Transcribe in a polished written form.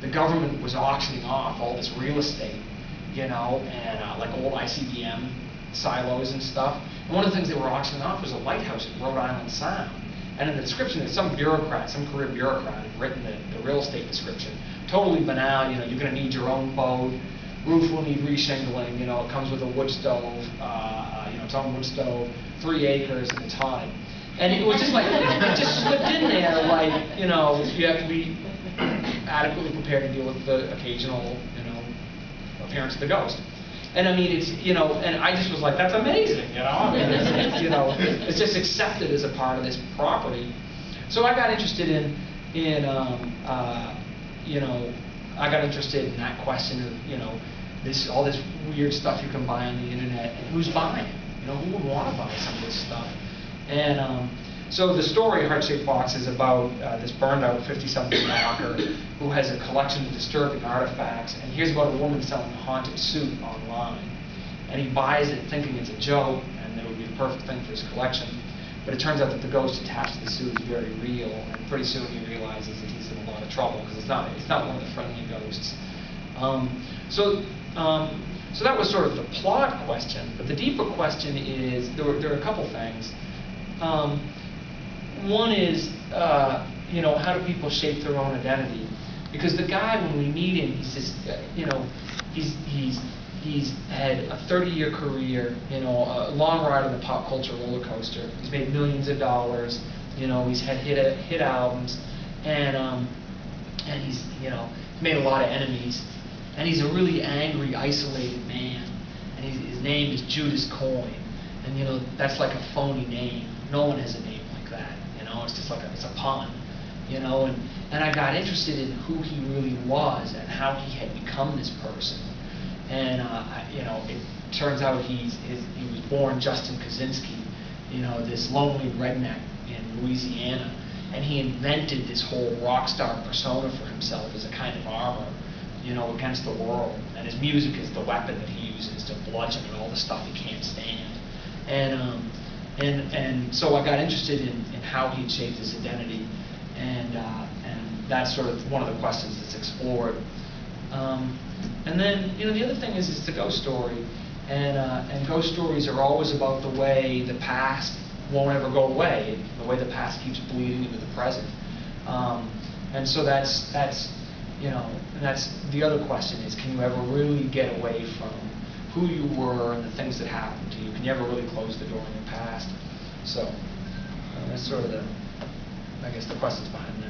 the government was auctioning off all this real estate, you know, and like old ICBM silos and stuff. And one of the things they were auctioning off was a lighthouse at Rhode Island Sound. And in the description, there's some bureaucrat, some career bureaucrat had written the real estate description. Totally banal, you know, you're going to need your own boat, roof will need reshingling, you know, it comes with a wood stove, you know, its own wood stove, 3 acres, and it's haunted. And it was just like, it just slipped in there, like, you know, you have to be adequately prepared to deal with the occasional, you know, appearance of the ghost. And I mean, it's, you know, and I just was like, that's amazing, you know, I mean, it's, you know, it's just accepted as a part of this property. So I got interested in you know, I got interested in that question of, you know, all this weird stuff you can buy on the internet, and who's buying it? You know, who would want to buy some of this stuff? And so the story, Heart-Shaped Box, is about this burned-out 50-something rocker who has a collection of disturbing artifacts, and here's about a woman selling a haunted suit online. And he buys it thinking it's a joke, and that it would be the perfect thing for his collection. But it turns out that the ghost attached to the suit is very real, and pretty soon he realizes that he's in a lot of trouble, because it's not one of the friendly ghosts. So that was sort of the plot question, but the deeper question is, there are a couple things. One is, you know, how do people shape their own identity? Because the guy, when we meet him, he's just, you know, he's had a 30-year career, you know, a long ride on the pop culture roller coaster. He's made millions of dollars, you know, he's had hit albums, and he's, you know, made a lot of enemies, and he's a really angry, isolated man, and his name is Judas Coin, and you know, that's like a phony name. No one has a name like that, you know, it's just like it's a pun, you know, and I got interested in who he really was and how he had become this person. And you know, it turns out he was born Justin Kaczynski, you know, this lonely redneck in Louisiana, and he invented this whole rock star persona for himself as a kind of armor, you know, against the world. And his music is the weapon that he uses to bludgeon and all the stuff he can't stand. And so I got interested in how he had shaped his identity, and that's sort of one of the questions that's explored. And then, you know, the other thing is it's a ghost story, and ghost stories are always about the way the past won't ever go away, the way the past keeps bleeding into the present. And so that's you know, and that's the other question is, can you ever really get away from who you were and the things that happened to you? Can you ever really close the door on your past? So that's sort of I guess the questions behind that.